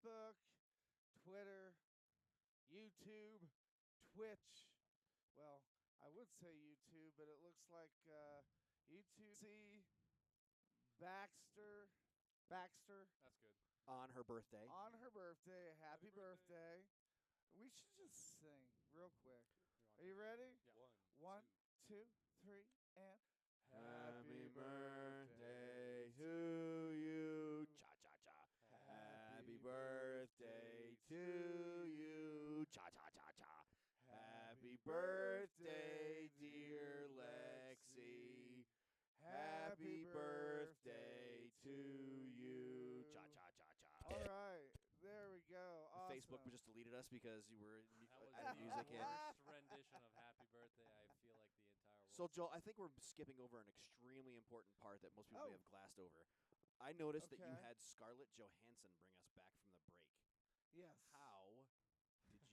Facebook, Twitter, YouTube, Twitch. Well, I would say YouTube, but it looks like YouTube. See Baxter That's good. On her birthday. on her birthday. Happy birthday. We should just sing real quick. Are you ready? Yeah. One, two, three, and Happy birthday to you. Cha cha cha. Happy birthday to you. Cha cha cha cha. Happy birthday, dear Lexi. Happy birthday to you. Cha cha cha cha. all right. There we go. Awesome. Facebook just deleted us because you were That was added the music in. worst rendition of Happy Birthday I feel like the entire world. So, Joel, I think we're skipping over an extremely important part that most people may Oh. have glassed over. I noticed that you Okay. had Scarlett Johansson bring us back from the break. Yes. How did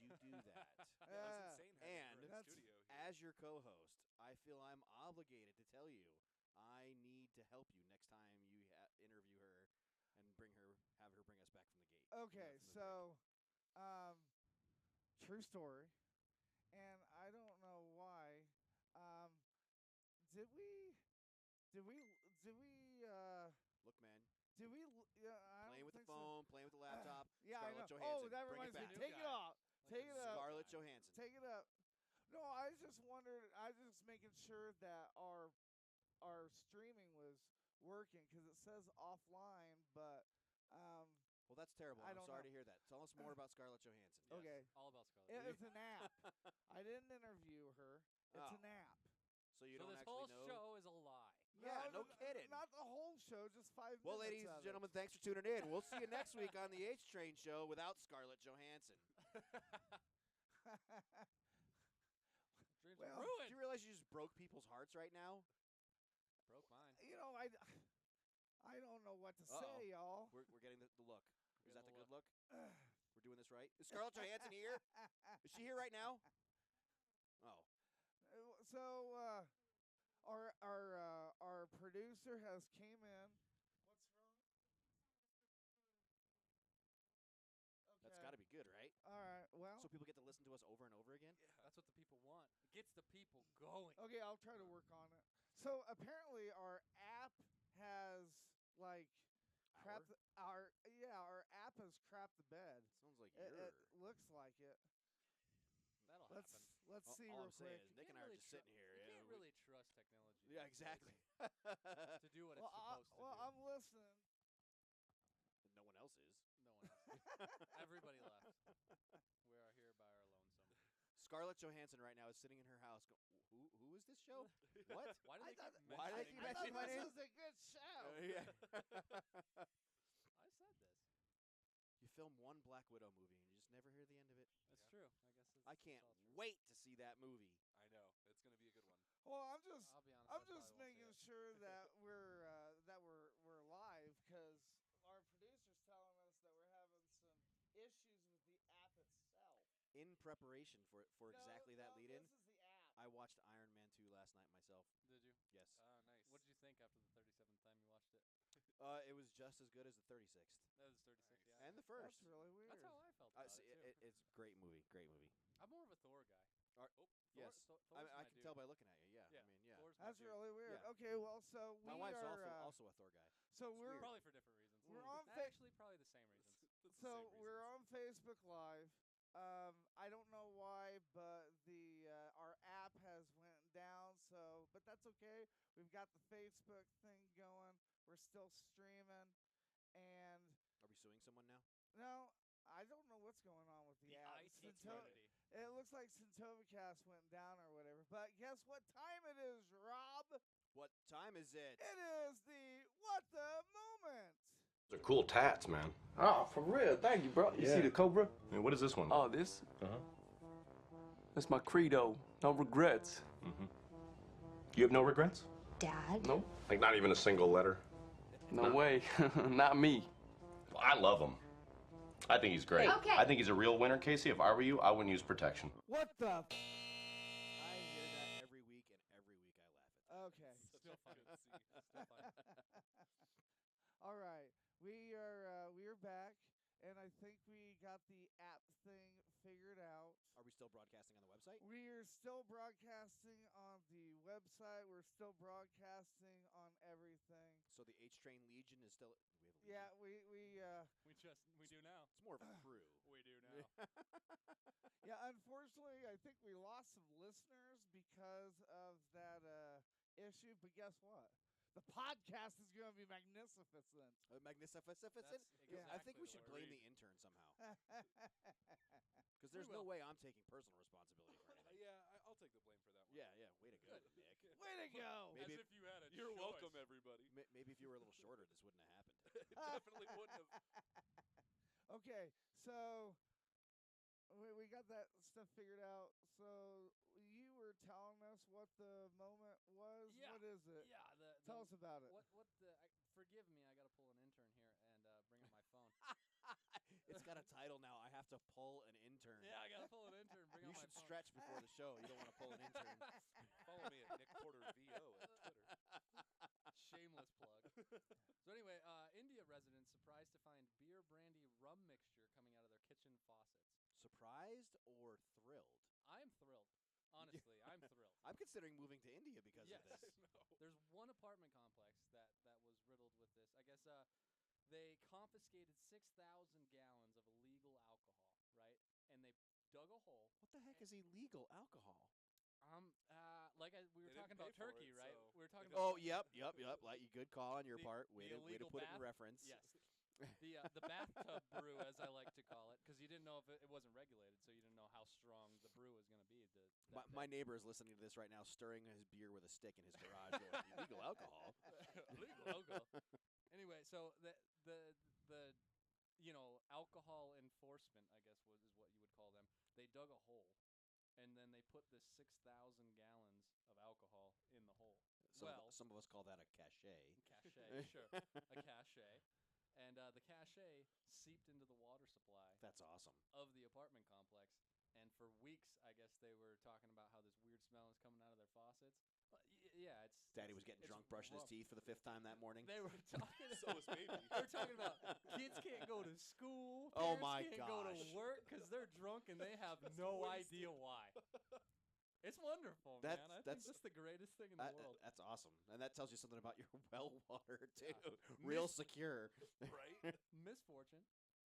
you do that? Yeah, it was insane having and her in that's- studio here. As your co-host, I feel I'm obligated to tell you I need to help you next time you interview her and have her bring us back from the gate. Okay, from the so, true story, and I don't know why. Did we? Look, man, Did we? Yeah, I playing don't with the think so. phone, playing with the laptop. Yeah, I know. Scarlett Oh, Johansson, that bring it reminds me. back. Take it off. Take it up. Scarlett Johansson. Take it up. No, I just wondered. I was just making sure that our streaming was working because it says offline, but Well, that's terrible. I I'm don't sorry know. to hear that. Tell us more about Scarlett Johansson. Yes, okay. all about Scarlett. It's an app. I didn't interview her. It's Oh. an app. So you So don't this actually whole know. show is a lie. Yeah, no kidding. Not the whole show, just 5 Well, minutes. ladies of and it. gentlemen, thanks for tuning in. We'll see you next week on the H Train Show without Scarlett Johansson. Dreams Well, are Do ruined. you realize you just broke people's hearts right now? Broke mine. You know, I don't know what to Uh-oh. say, y'all. We're getting the look. Is that getting the the good look? We're doing this right? Is Scarlett Johansson here? Is she here right now? Oh. So, our producer has came in. What's wrong? That's Okay. got to be good, right? All right. Well. So people get to listen to us over and over again? That's what the people want. It gets the people going. Okay, I'll try to work on it. So apparently our app has like crap. Our app has crapped the bed. Sounds like It you're. looks like it. That'll happen. Let's All- see all real I'm saying quick. is Nick can't and I are really just tru- sitting here. You yeah, can't we- really trust technology. Yeah, these days exactly. To do what it's supposed to do. I'm listening. No one else is. No one else. Everybody left. We are here by our lonesome. Scarlett Johansson right now is sitting in her house. Who is this show? What? Why do I they keep thought- why do they mentioning keep I it? thought mentioning my this name? was a good show. Yeah. I said this. You film one Black Widow movie and you just never hear the end of it. That's Yeah. true. I guess it's, I can't it's all true. wait to see that movie. I know. It's going to be a good one. Well, I'm just I'll be honest. I'm I probably just won't see making it. sure that we're live because our producer's telling us that we're having some issues with the app itself. In preparation for exactly that lead in, This is the app. I watched Iron Man 2 last night myself. Did you? Yes. Ah, nice. What did you think after the 37th time you watched it? It was just as good as the 36th That was 36. Nice. Yeah. and the That's first. really weird. That's how I felt about See, it, too. it's a great movie. Great movie. I'm more of a Thor guy. Yes. Thor's I my can dude. tell by looking at you. Yeah. Yeah. I mean, yeah. Thor's my That's dude. really weird. Yeah. Okay, well, so we My wife's are also a Thor guy. so It's we're weird. Probably for different reasons. We're on fa- Actually, probably the same reasons. It's the so same we're reasons. on Facebook Live. I don't know why, but the our app has went down. So, but that's okay. We've got the Facebook thing going. We're still streaming, and Are we suing someone now? no, I don't know what's going on with the, The app. IT Synto- community. it looks like Syntovacast went down or whatever. But guess what time it is, Rob? What time is it? It is the What the Moment. They're cool tats, man. Oh, for real. Thank you, bro. You Yeah. see the Cobra? I mean, what is this one? Oh, this? Uh-huh. That's my credo. No regrets. You have no regrets? Dad? Nope. Like, not even a single letter? No way. Not me. Well, I love him. I think he's great. Okay. I think he's a real winner, Casey. If I were you, I wouldn't use protection. What the? I hear that every week, and every week I laugh at that. Okay. Still fun. Good to see. Still fun. All right. We are back. and I think we got the app thing figured out. Are we still broadcasting on the website? We're still broadcasting on the website. We're still broadcasting on everything. So the H Train Legion is still. Do we have a Yeah, Legion? We do now. It's more of a crew. We do now. yeah. Unfortunately, I think we lost some listeners because of that issue. But guess what? The podcast is going to be magnificent. Magnificent. That's I think we exactly should the blame word. the intern somehow. Because there's no way I'm taking personal responsibility for anything. I'll take the blame for that one. Yeah, way to go, Nick. Way to go! Maybe As if you had a You're choice. welcome, everybody. Maybe if you were a little shorter, this wouldn't have happened. It definitely wouldn't have. Okay, so we got that stuff figured out. So you were telling us what the moment was. Yeah. What is it? Yeah. Tell us about it. What the? Forgive me. I got to pull an intern here and bring up my phone. It's got a title now. I have to pull an intern. Yeah, I got to pull an intern. Bring You up my should phone. stretch before the show. You don't want to pull an intern. Follow me at Nick Porter VO at Twitter. Shameless plug. So anyway, India residents surprised to find beer, brandy, rum mixture coming out of their kitchen faucets. Surprised or thrilled? I'm thrilled. Honestly, I'm thrilled. I'm considering moving to India because Yes. of this. There's one apartment complex that was riddled with this. I guess they confiscated 6,000 gallons of illegal alcohol, right? And they dug a hole. What the heck is illegal alcohol? We were They talking didn't about pay for Turkey, it, right? so We were talking they about Oh, yep. Like, good call on your The- part. Way the to illegal put it in bath- reference. Yes. The bathtub brew, as I like to call it, because you didn't know if it wasn't regulated, so you didn't know how strong the brew was going to be. My neighbor is listening to this right now, stirring his beer with a stick in his garage, going, illegal alcohol. Illegal alcohol. Anyway, so the alcohol enforcement, I guess, is what you would call them. They dug a hole, and then they put this 6,000 gallons of alcohol in the hole. Some of us call that a cachet. Cachet, sure, a cachet, and the cachet seeped into the water supply That's awesome. of the apartment complex. And for weeks, I guess they were talking about how this weird smell is coming out of their faucets. Yeah, it's Daddy was getting it's drunk, brushing his rough. teeth for the 5th time that morning. They were talking. So was baby. They were talking about kids can't go to school. Oh Parents my can't go to gosh. work because they're drunk and they have no idea why. It's wonderful, That's- man. I think that's- that's the greatest thing in the world. That's awesome. And that tells you something about your well water, too. Real secure. Right? Misfortune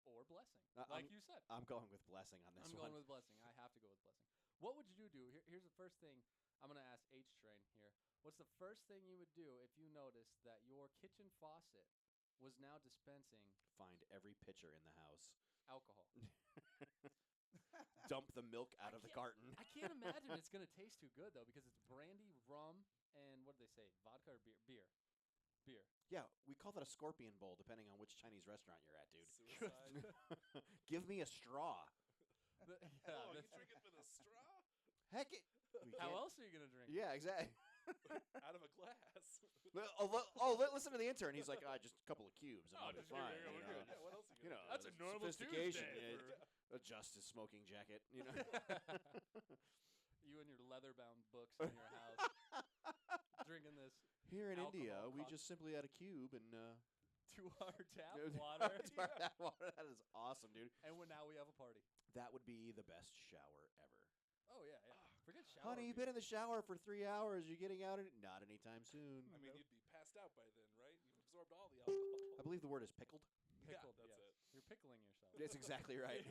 or blessing, I'm- like you said. I'm going with blessing on this I'm one. going with blessing. I have to go with blessing. What would you do? Here's the first thing I'm going to ask H Train here. What's the first thing you would do if you noticed that your kitchen faucet was now dispensing Find every pitcher in the house. alcohol? Dump the milk out I of the can't- carton. I can't imagine it's going to taste too good, though, because it's brandy, rum, and what do they say? Vodka or beer? Beer. Yeah, we call that a scorpion bowl, depending on which Chinese restaurant you're at, dude. Suicide. Give me a straw. Oh, you drink it with a straw? Heck it. We How can't- else are you going to drink? Yeah, exactly. Out of a glass. Listen to the intern. He's like, just a couple of cubes. And Oh, I'll be just fine. here, you we're know. good. Yeah, what else are You you know, gonna That's a normal sophistication. Tuesday Yeah, adjust his smoking jacket. You know. You and your leather-bound books in your house, drinking this Here in India, Alcohol we cost- just simply add a cube and 2-hour tap Dude, water. that water. That is awesome, dude. And now we have a party. That would be the best shower ever. Oh, yeah. Forget shower. Honey, you've been in the shower for 3 hours. You're getting out? Not anytime soon. I mean, you'd be passed out by then, right? You've absorbed all the alcohol. I believe the word is pickled. Pickled, that's yes. it. You're pickling yourself. That's exactly right.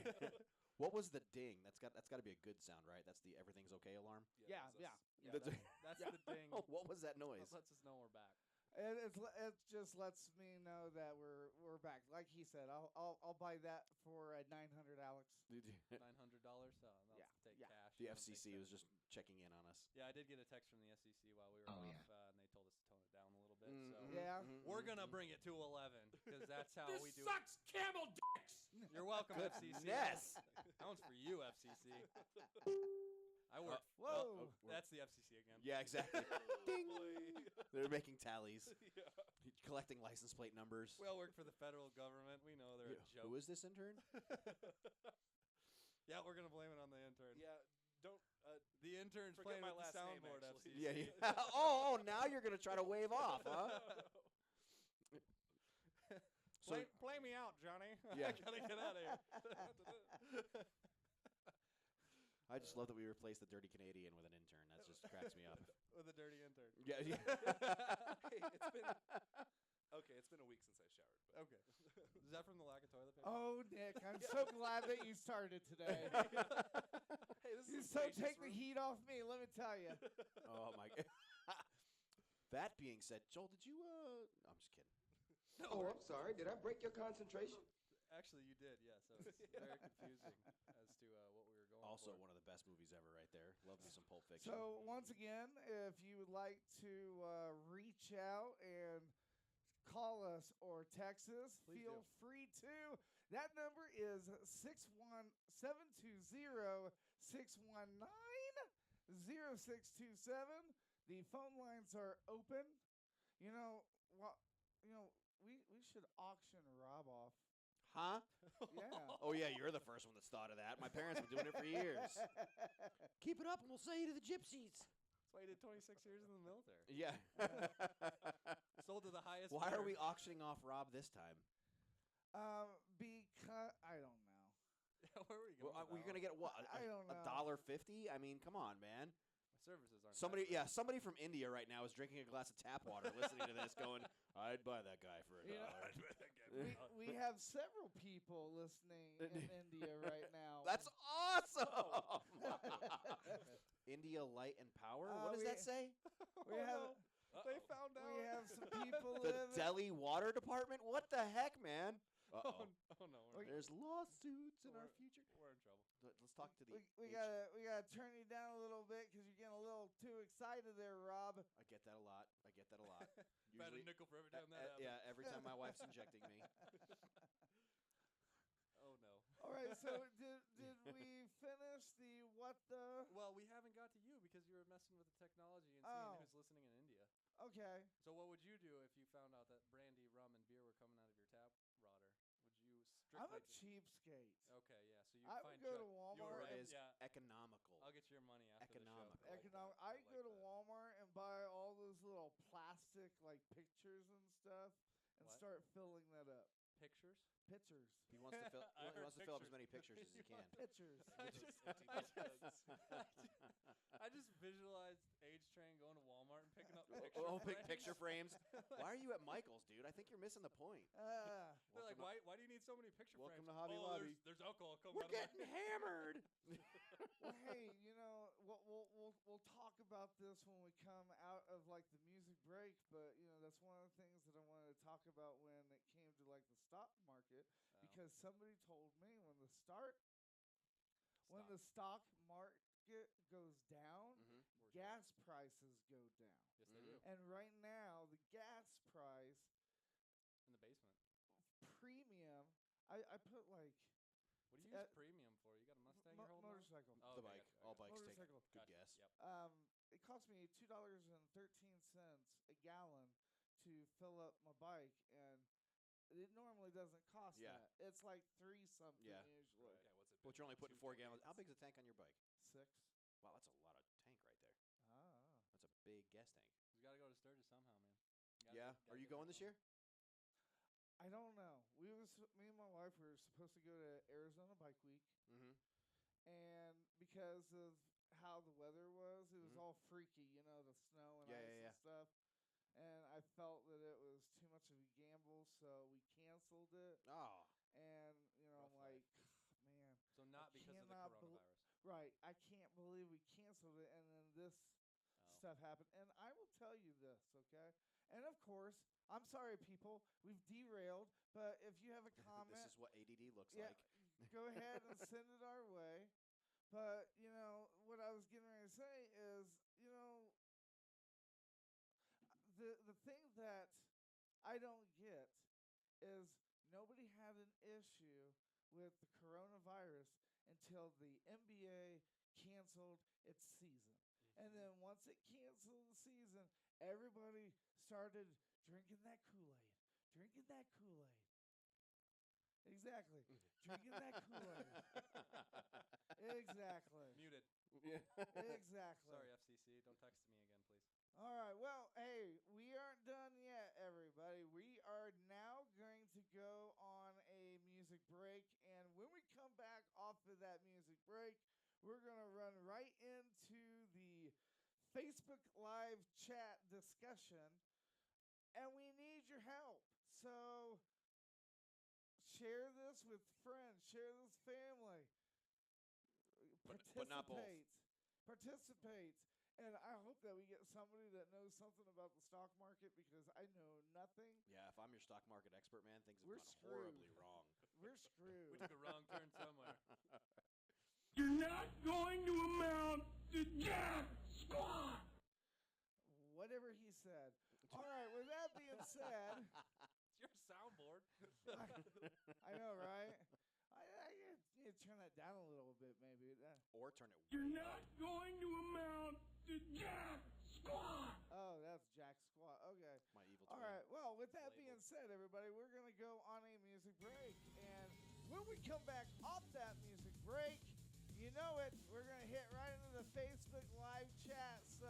What was the ding? That's got to be a good sound, right? That's the everything's okay alarm. Yeah, that's yeah. us. Yeah, That's- that's the ding. What was that noise? That lets us know we're back. It just lets me know that we're back. Like he said, I'll buy that for $900, Alex. $900. I'll Yeah, take yeah. cash. The I don't take FCC was credit. just checking in on us. Yeah, I did get a text from the FCC while we were Oh, off, yeah. and they told us to tone it down a little bit. So Yeah. we're gonna bring it to 11 because that's how we do sucks camel dicks! it. You're welcome, FCC. Goodness. That one's for you, FCC. I work. Whoa. That's the FCC again. Yeah, exactly. Ding. Boy. They're making tallies, Yeah. collecting license plate numbers. We all work for the federal government. We know they're a joke. Who is this intern? Yeah, we're gonna blame it on the intern. Yeah. Don't. The intern's Forget playing my with the last name, soundboard, actually. FCC. Yeah. Oh, now you're gonna try to wave off, huh? play me out, Johnny. Yeah. I gotta get out of here. I just love that we replaced the dirty Canadian with an intern. That just cracks me up. With a dirty intern. Yeah. Hey, it's been a week since I showered. But Okay. Is that from the lack of toilet paper? Oh, Nick, I'm so glad that you started today. hey, this You is so spacious take the room. heat off me, let me tell you. Oh my god. That being said, Joel, did you? I'm just kidding. Oh, I'm sorry. Did I break your concentration? Actually, you did, yeah. So it's very confusing as to what we were going Also, for. one of the best movies ever, right there. Love me some Pulp Fiction. So, once again, if you would like to reach out and call us or text us, Please feel do. free to. That number is 61720-619-0627. The phone lines are open. You know, we should auction Rob off. Huh? Yeah. Oh yeah, you're the first one that's thought of that. My parents have been doing it for years. Keep it up, and we'll sell you to the gypsies. That's why he did 26 years in the military. Yeah. Sold to the highest Why are bidder. we auctioning off Rob this time? Because I don't know. Where are we going? We're gonna get what? I don't know. $1.50? I mean, come on, man. My services aren't. Somebody from India right now is drinking a glass of tap water, listening to this, going, "I'd buy that guy for $1." We have several people listening in India right now. That's awesome. India Light and Power. What does we- that say? we have They found out. we have some people The living. Delhi Water Department. What the heck, man? Oh, Uh-oh. no. There's lawsuits in our We're- future. We're in trouble. Let's talk to the. We gotta turn you down a little bit because you're getting a little too excited there, Rob. I get that a lot. About a Usually, nickel for every time that happens. yeah, every time my wife's injecting me. Oh no. All right, so did we finish the what the? Well, we haven't got to you because you were messing with the technology and Oh. seeing who's listening in India. Okay. So what would you do if you found out that brandy, rum, and beer were coming out of your tap rodder? Would you strictly? I'm a cheapskate. Okay, yeah. So you I find would go to Chuck- Walmart. It and is Yeah. economical. I'll get your money after Economical. the show. I like go to that. Walmart and buy all those little plastic like pictures and stuff and What? start filling that up. Pictures. Pictures. He wants to fill. I He heard wants to fill up as pictures. many pictures as he can. Pictures. I just visualized H Train going to Walmart and picking up pictures. Oh, big picture frames. Why are you at Michael's, dude? I think you're missing the point. They're like, why do you need so many picture Welcome frames? to Hobby oh, Lobby. There's alcohol coming We're out of my getting hammered. Well, hey, you know, we'll talk about this when we come out of like the music break. But you know, that's one of the things that I wanted to talk about when it came to like the stock market, because somebody told me when the stock market goes down, gas prices go down. Yes, they do. And right now, the gas price In the basement. premium, I put like What do you use premium for? You got a Mustang you're holding on? motorcycle. Oh, The okay, bike. gotcha, All gotcha. bikes take. Motorcycle. Good Gotcha. guess. Yep. It cost me $2.13 a gallon to fill up my bike, and it normally doesn't cost Yeah. that. It's like $3 something Yeah. usually. Right. Yeah, what's it? But you're only putting 4 gallons. How big's the tank on your bike? 6. Wow, that's a lot of tank right there. Ah. That's a big gas tank. You gotta go to Sturgis somehow, man. Yeah. Are you going this year? I don't know. Me and my wife were supposed to go to Arizona Bike Week, Mm-hmm. and because of how the weather was, it was Mhm. all freaky, you know, the snow and Yeah, ice yeah, yeah. and stuff. And I felt that it was too much of a gamble, so we canceled it. Oh. And you know, I'm Rough life. like, man, So not because of the cannot bel- coronavirus. right? I can't believe we canceled it, and then this stuff happened. And I will tell you this, okay? And of course, I'm sorry, people, we've derailed. But if you have a comment, This is what ADD looks yeah, like. go ahead and send it our way. But you know what I was getting ready to say is, you know, the thing that I don't get is nobody had an issue with the coronavirus until the NBA canceled its season. And then once it canceled the season, everybody started drinking that Kool-Aid. Drinking that Kool-Aid. Exactly. Drinking that Kool-Aid. Exactly. Muted. Exactly. Sorry, FCC. Don't text me again, please. All right. Well, hey, we aren't done yet, everybody. We are now going to go of that music break, we're going to run right into the Facebook Live chat discussion, and we need your help. So share this with friends, share this family. But not both. Participate. And I hope that we get somebody that knows something about the stock market, because I know nothing. Yeah, if I'm your stock market expert, man, things have We're gone screwed. horribly wrong. We're screwed. We took a wrong turn somewhere. You're not going to amount to jack squat. Whatever he said. All right, with that being said, It's your soundboard. I know, right? I need to turn that down a little bit, maybe. Or turn it You're way not up. going to amount to jack squat. Oh, that's Jack Squat. Okay. My evil All twin. right. Well, with that Label. being said, everybody, we're going to go on a music break. And when we come back off that music break, you know it, we're going to hit right into the Facebook Live chat. So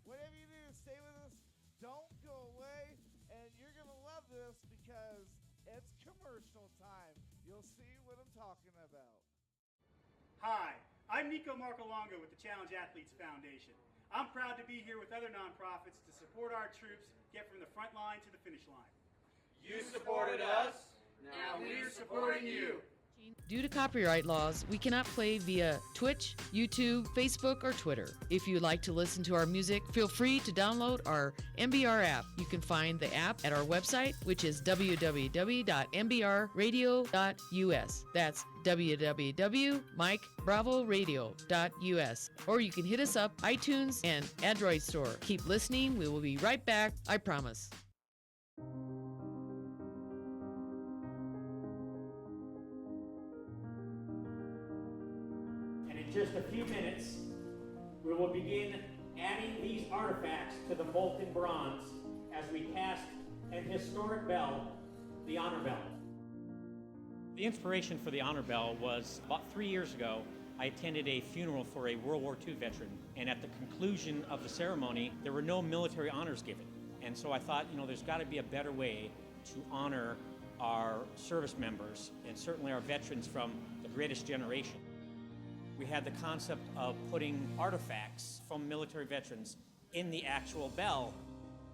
whatever you do, stay with us. Don't go away. And you're going to love this because it's commercial time. You'll see what I'm talking about. Hi, I'm Nico Marcolongo with the Challenge Athletes Foundation. I'm proud to be here with other nonprofits to support our troops get from the front line to the finish line. You supported us. Now we're supporting you. Due to copyright laws, we cannot play via Twitch, YouTube, Facebook, or Twitter. If you'd like to listen to our music, feel free to download our MBR app. You can find the app at our website, which is www.mbrradio.us. That's www.MikeBravoRadio.us. Or you can hit us up, iTunes, and Android store. Keep listening. We will be right back. I promise. Just a few minutes, we will begin adding these artifacts to the molten bronze as we cast an historic bell, the Honor Bell. The inspiration for the Honor Bell was about 3 years ago. I attended a funeral for a World War II veteran, and at the conclusion of the ceremony, there were no military honors given. And so I thought, there's got to be a better way to honor our service members, and certainly our veterans from the greatest generation. We had the concept of putting artifacts from military veterans in the actual bell.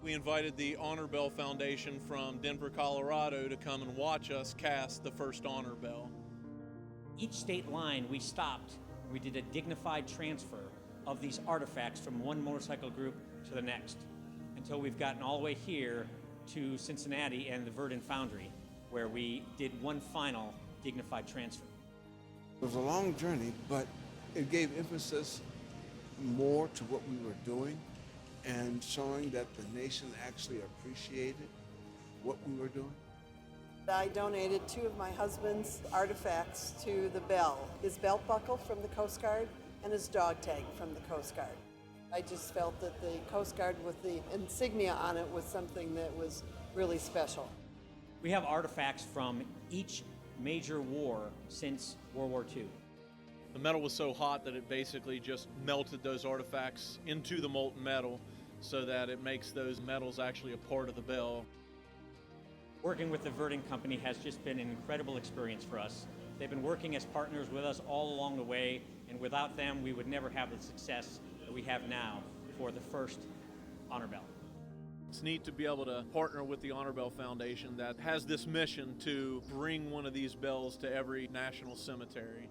We invited the Honor Bell Foundation from Denver, Colorado to come and watch us cast the first Honor Bell. Each state line we stopped, we did a dignified transfer of these artifacts from one motorcycle group to the next, until we've gotten all the way here to Cincinnati and the Verdun Foundry, where we did one final dignified transfer. It was a long journey, but it gave emphasis more to what we were doing and showing that the nation actually appreciated what we were doing. I donated 2 of my husband's artifacts to the bell, his belt buckle from the Coast Guard and his dog tag from the Coast Guard. I just felt that the Coast Guard with the insignia on it was something that was really special. We have artifacts from each major war since World War II. The metal was so hot that it basically just melted those artifacts into the molten metal so that it makes those metals actually a part of the bell. Working with the Verdun Company has just been an incredible experience for us. They've been working as partners with us all along the way, and without them, we would never have the success that we have now for the first Honor Bell. It's neat to be able to partner with the Honor Bell Foundation that has this mission to bring one of these bells to every national cemetery.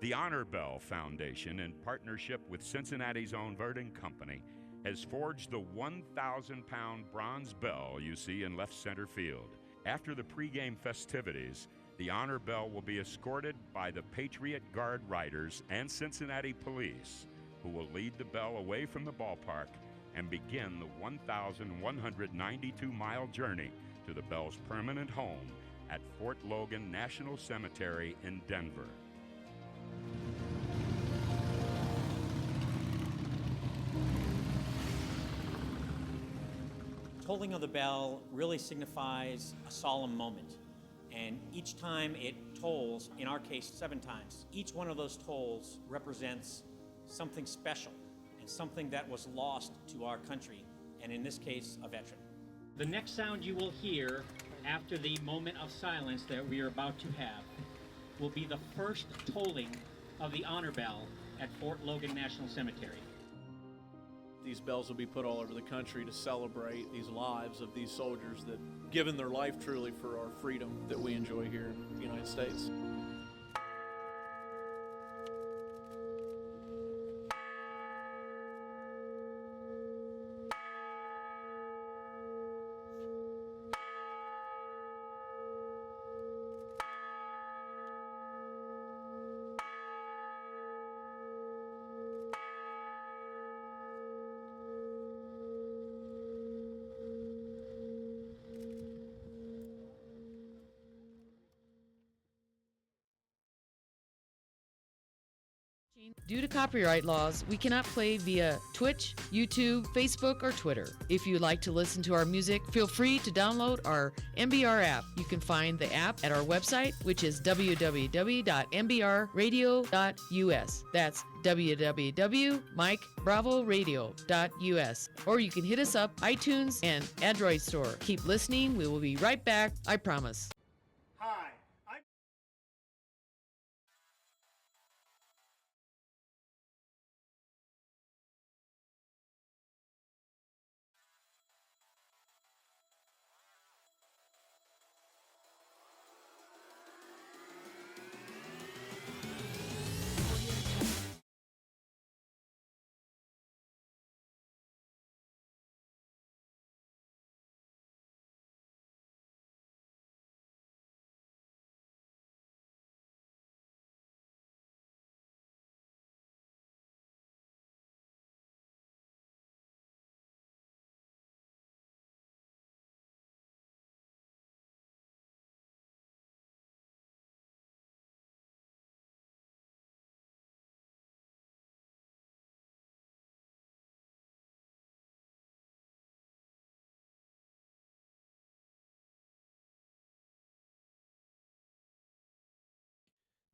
The Honor Bell Foundation, in partnership with Cincinnati's own Verdun Company, has forged the 1,000-pound bronze bell you see in left center field. After the pregame festivities, the Honor Bell will be escorted by the Patriot Guard Riders and Cincinnati Police, who will lead the bell away from the ballpark and begin the 1,192-mile journey to the bell's permanent home at Fort Logan National Cemetery in Denver. Tolling of the bell really signifies a solemn moment. And each time it tolls, in our case 7 times, each one of those tolls represents something special and something that was lost to our country, and in this case, a veteran. The next sound you will hear after the moment of silence that we are about to have will be the first tolling of the honor bell at Fort Logan National Cemetery. These bells will be put all over the country to celebrate these lives of these soldiers that given their life truly for our freedom that we enjoy here in the United States. Due to copyright laws, we cannot play via Twitch, YouTube, Facebook, or Twitter. If you'd like to listen to our music, feel free to download our MBR app. You can find the app at our website, which is www.mbrradio.us. That's www.MikeBravoRadio.us. Or you can hit us up, iTunes, and Android store. Keep listening. We will be right back. I promise. Hi, I'm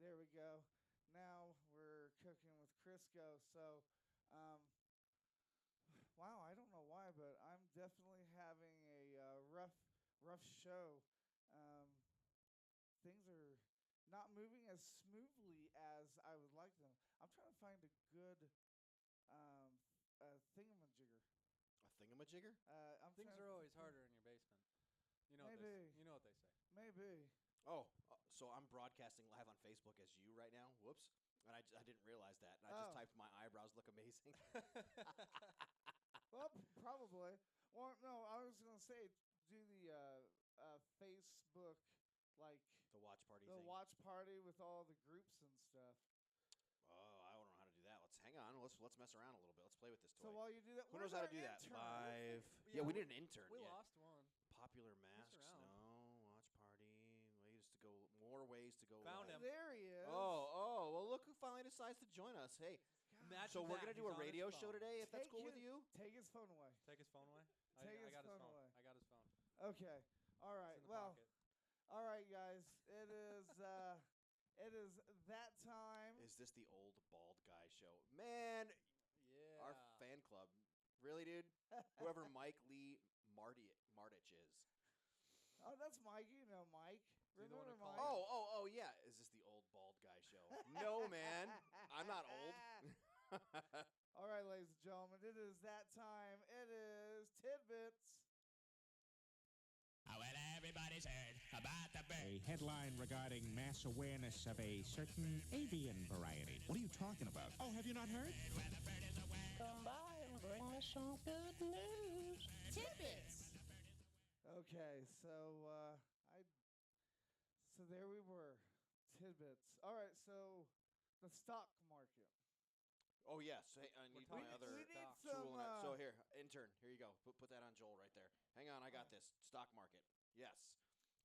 There we go. Now we're cooking with Crisco. So, wow, I don't know why, but I'm definitely having a rough show. Things are not moving as smoothly as I would like them. I'm trying to find a good thingamajigger. A thingamajigger? Things are always harder in your basement. You know what Maybe. you know what they say. Maybe. Oh, so I'm broadcasting live on Facebook as you right now. Whoops. And I didn't realize that. And I just typed my eyebrows look amazing. Well, probably. Well, no, I was going to say do the Facebook, like the watch party the thing. watch party with all the groups and stuff. Oh, I don't know how to do that. Let's hang on. Let's mess around a little bit. Let's play with this toy. So while you do that, who knows how to do that? Live. Yeah, we need an intern. We yeah. lost one. Popular masks. No. Watch party. Ways to go. More ways to go. Found live. him. There he is. Oh. Well, look who finally decides to join us. Hey. Imagine so we're that. gonna do He's a on his radio phone. show today, if that's cool with you. Take his phone away. Take his phone away? Take I his got his phone phone. away. I got his phone. Okay. All right. It's in the Well. pocket. All right, guys. It is it is that time. Is this the old bald guy show? Man, Yeah. our fan club. Really, dude? Whoever Mike Lee Martich is. Oh, that's Mike. You know Mike. So you don't Remember wanna Mike? call Oh, yeah. Is this the old bald guy show? No, man. I'm not old. All right, ladies and gentlemen. It is that time. It is Tidbits. Oh, well, everybody's heard about the bird. A headline regarding mass awareness of a certain avian variety. What are you talking about? Oh, have you not heard? Come by and bring me some good news. Tidbits. Okay, so so there we were. Tidbits. All right, so the stock market. Oh, yes. Hey, I need my other we need tool. some, So here, intern. Here you go. Put that on Joel right there. Hang on, I got this. Stock market. Yes.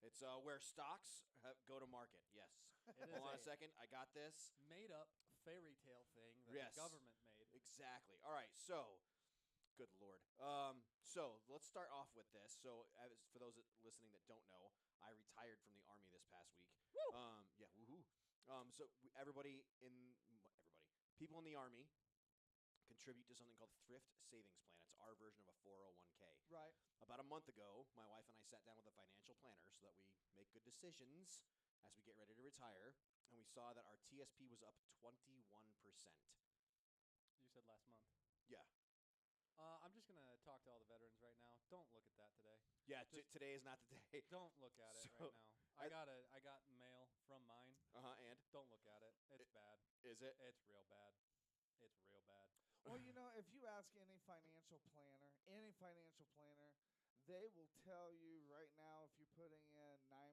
It's where stocks go to market. Yes. It Hold on is a second. I got this. Made up fairy tale thing that Yes. the government made. Exactly. All right. So, good Lord. So let's start off with this. So, for those listening that don't know, I retired from the Army this past week. Woo! Yeah. Woohoo. So people in the Army contribute to something called Thrift Savings Plan. It's our version of a 401k. Right. About a month ago, my wife and I sat down with a financial planner so that we make good decisions as we get ready to retire, and we saw that our TSP was up 21%. You said last month. Yeah. I'm just going to talk to all the veterans right now. Don't look at that today. Yeah, today is not the day. Don't look at it right now. I got mail from mine. And? Don't look at it. It's bad. Is it? It's real bad. It's real bad. Well, if you ask any financial planner, they will tell you right now if you're putting in 9%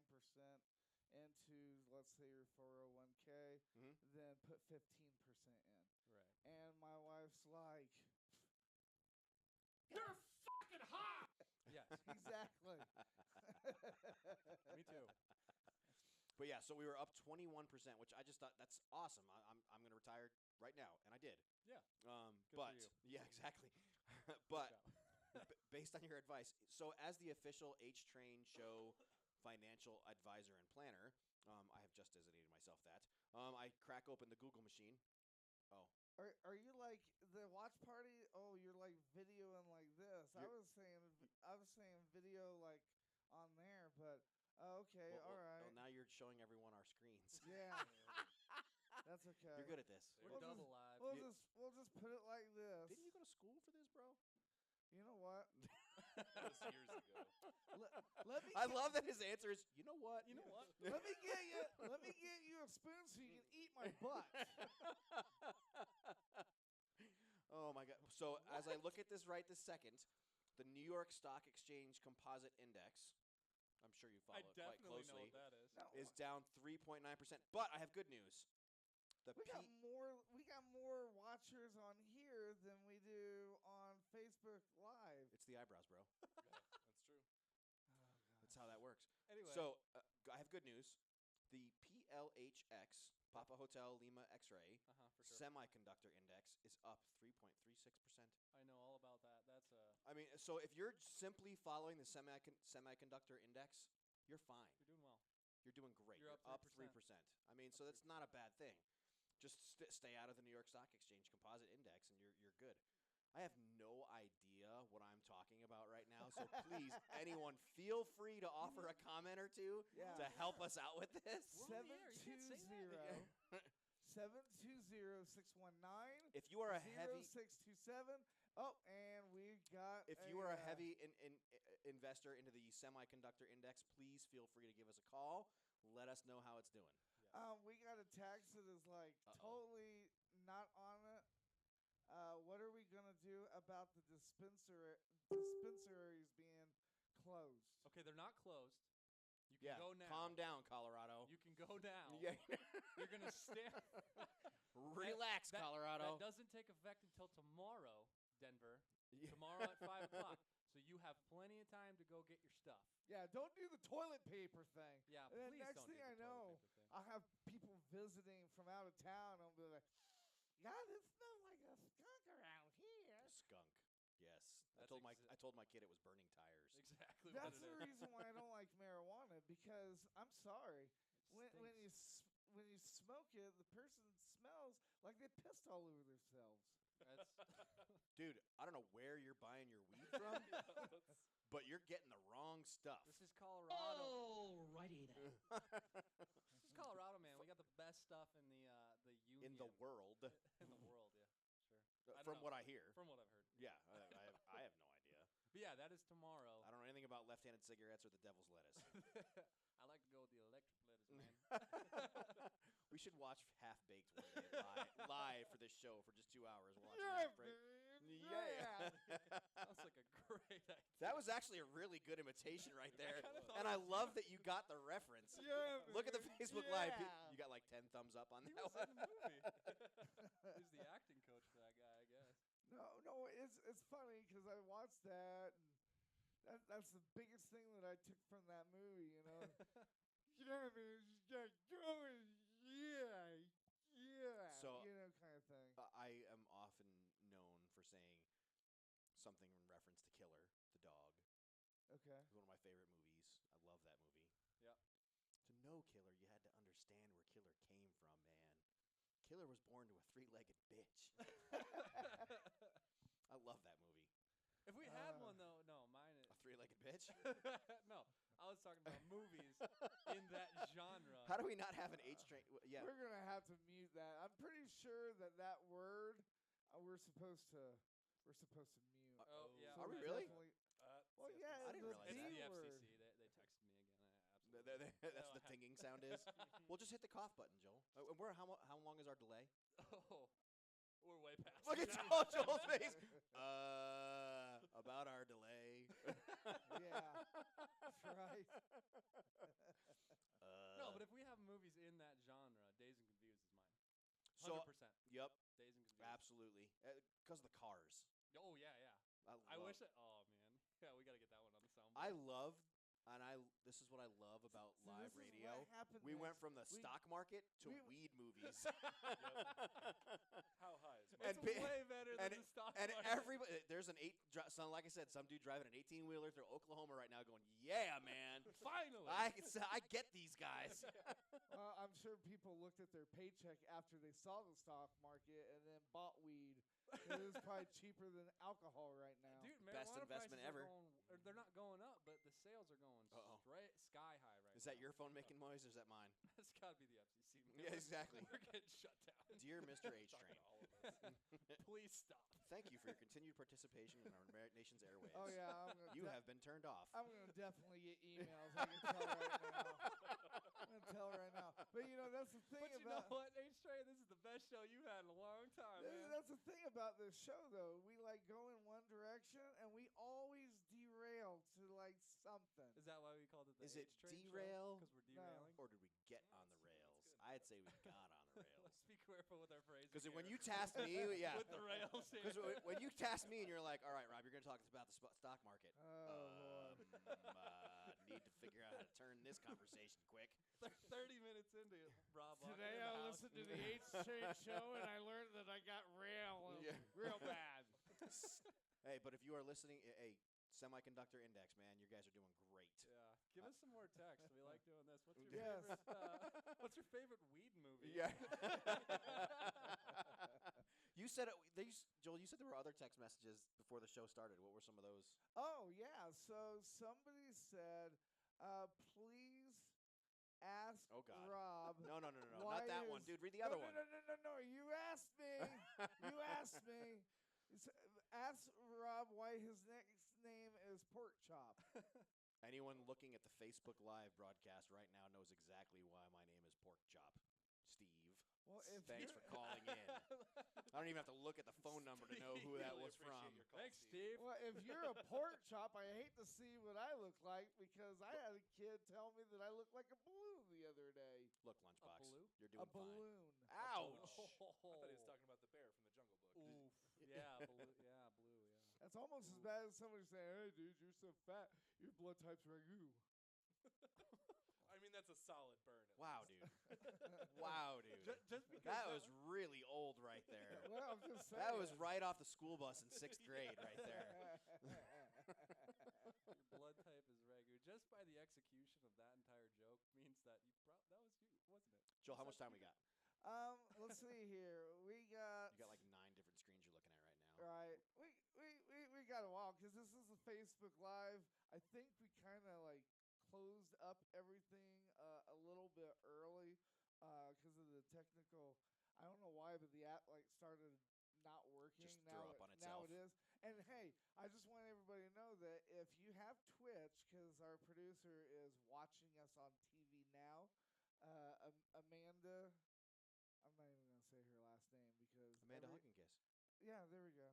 into, let's say, your 401k, then put 15% in. Right. And my wife's like, You're fucking hot! Yes. Exactly. Me too. But yeah, so we were up 21%, which I just thought that's awesome. I'm going to retire right now, and I did. Yeah. But for you. yeah, exactly. But based on your advice, so as the official H Train Show financial advisor and planner, I have just designated myself that. I crack open the Google machine. Oh. Are you like the watch party? Oh, you're like videoing like this. I was saying video like on there, but okay, all right. Well, now you're showing everyone our screens. Yeah. That's okay. You're good at this. We're double live. We'll just put it like this. Didn't you go to school for this, bro? You know what? That was years ago. I love that his answer is, you know what? You know what? Let me get you a spoon so you can eat my butt. Oh my God! So as I look at this right this second, the New York Stock Exchange Composite Index, I'm sure you follow it quite closely, know what that is down 3.9%. But I have good news. We got more watchers on here than we do on Facebook Live. It's the eyebrows, bro. Yeah, that's true. That's how that works. Anyway. So I have good news. The PLHX, Papa Hotel Lima X-ray, for sure. semiconductor index is up 3.36%. I know all about that. That's I mean, so if you're simply following the semiconductor index, you're fine. You're doing well. You're doing great. You're up up 3%. I mean, so that's not a bad thing. Just stay out of the New York Stock Exchange Composite Index, and you're good. I have no idea what I'm talking about right now, so please, anyone, feel free to offer a comment or two to help us out with this. 720-619. If you are a heavy 0627. Oh, and we got. If you are a heavy investor into the semiconductor index, please feel free to give us a call. Let us know how it's doing. We got a text that is like totally not on it. What are we gonna do about the dispensaries being closed? Okay, they're not closed. You can go now. Calm down, Colorado. You can go now. Yeah. You're gonna stand. Relax, Colorado. That doesn't take effect until tomorrow, Denver. Tomorrow at 5 o'clock. So you have plenty of time to go get your stuff. Yeah, don't do the toilet paper thing. Yeah, and then please next don't thing do I the know, toilet paper thing. I'll have people visiting from out of town. I'll be like, God, it smells like a skunk around here. Skunk. Yes. That's I told my kid it was burning tires. Exactly. That's what it the is. reason why I don't like marijuana, because I'm sorry. When you smoke it, the person smells like they pissed all over themselves. Dude, I don't know where you're buying your weed from, but you're getting the wrong stuff. This is Colorado. Alrighty then. This is Colorado, man. We got the best stuff in the union. In the world. In the world, yeah, sure. From what I hear. From what I've heard. Yeah, I have no idea. But yeah, that is tomorrow. I don't know anything about left-handed cigarettes or the devil's lettuce. I like to go with the electric lettuce, man. We should watch Half-Baked one day live for this show for just 2 hours. We'll watch Half-Baked. Yeah. Sounds like a great idea. That was actually a really good imitation right there. And I love that you got the reference. Yeah, look at the Facebook Live. You got like 10 thumbs up on that was one. in the movie. He's the acting coach for that guy, I guess. No, it's funny because I watched that, and that's the biggest thing that I took from that movie, you know. Yeah, man, just got going. Yeah. So, you know, kind of thing. I am often known for saying something in reference to Killer, the dog. Okay. It's one of my favorite movies. I love that movie. Yeah. To know Killer, you had to understand where Killer came from, man. Killer was born to a 3-legged bitch. I love that movie. If we had one, though, no, mine is... A 3-legged bitch? No, I was talking about movies in that genre How do we not have an H train? Yeah. We're gonna have to mute that. I'm pretty sure that word we're supposed to mute. Oh yeah. Are we we really? definitely- Well, yeah, I didn't the realize D that. The word. FCC. They texted me again. That's the tinging sound is. Well, just hit the cough button, Joel. How long is our delay? Oh, we're way past. Look at it. Joel's face. About our delay. Yeah, right. No, but if we have movies in that genre, Dazed and Confused is mine. So, 100%. Yep, Dazed and Confused. absolutely. Because of the cars. Oh yeah, yeah. I wish it. Oh man. Yeah, we gotta get that one on the soundboard. I love, this is what I love about See, live this is radio. what happened We went next. from the stock market to weed movies. How high is It's way better than the stock and market. everybody, there's like I said, some dude driving an 18-wheeler through Oklahoma right now, going, "Yeah, man, finally, I get these guys." I'm sure people looked at their paycheck after they saw the stock market and then bought weed. It is probably cheaper than alcohol right now. Dude, Best marijuana investment prices ever. they're not going up, but the sales are going straight sky high right now. Is that your phone making noise, or is that mine? That's got to be the FCC. Yeah, exactly. We're getting shut down. Dear Mr. H Talking Train, to all of us. Please stop. thank you for your continued participation in our nation's airwaves. Oh yeah, You have been turned off. I'm gonna definitely get emails. I can tell right now. I'm gonna tell right now. But you know that's the thing But you about. know what, H-Train? This is the best show you've had in a long time, man. That's the thing about this show, though. We like go in one direction, and we always derail to like something. Is that why we called it the Is it H-Train derail? Because we're derailing? Or did we get on the rails? I'd say we got on the rails. Let's be careful with our phrasing. Because when here. you tasked me, yeah. With the rails here. Because when you tasked me and you're like, all right, Rob, you're going to talk about the stock market. Need to figure out how to turn this conversation quick. 30 minutes into it, Rob. Today I listened to the H Train show, and I learned that I got real bad. Hey, but if you are listening, hey, Semiconductor Index, man, you guys are doing great. Yeah, give us some more text. We like doing this. What's your Yes. favorite? What's your favorite weed movie? Yeah. You said Joel. You said there were other text messages before the show started. What were some of those? Oh yeah. So somebody said, please ask Rob. No, not why that one, his- dude. Read the other no, one. No. You asked me. You asked me. Ask Rob why his next name is Pork Chop. Anyone looking at the Facebook Live broadcast right now knows exactly why my name is Pork Chop. Steve. Well, if Thanks for calling in. I don't even have to look at the phone number to know who that Really was from. appreciate your call, Thanks, Steve. Steve. Well, if you're a pork chop, I hate to see what I look like because I had a kid tell me that I look like a balloon the other day. Look, Lunchbox, balloon? you're A doing fine. balloon. Ouch! I thought he was talking about the bear from the Jungle Book. Oof. Yeah, blue. Yeah, blue. Yeah. That's almost as bad as somebody saying, "Hey, dude, you're so fat. Your blood type's ragu." I mean, that's a solid burn. Wow, dude. Wow, dude. Just because That was really old right there. Well, I'm just saying. That was right off the school bus in 6th grade right there. your blood type is ragu. Just by the execution of that entire joke means that that was you, wasn't it? Joel, how much time we got? Let's see here. We got. You got like 9 different screens you're looking at right now. Right. We got a while because this is a Facebook Live. I think we kind of like closed up everything a little bit early because of the technical. I don't know why, but the app like started not working. Just threw up on Now itself. it is. And hey, I just want everybody to know that if you have Twitch, because our producer is watching us on TV now, Amanda. I'm not even gonna say her last name because Amanda Hugginkiss. Yeah, there we go.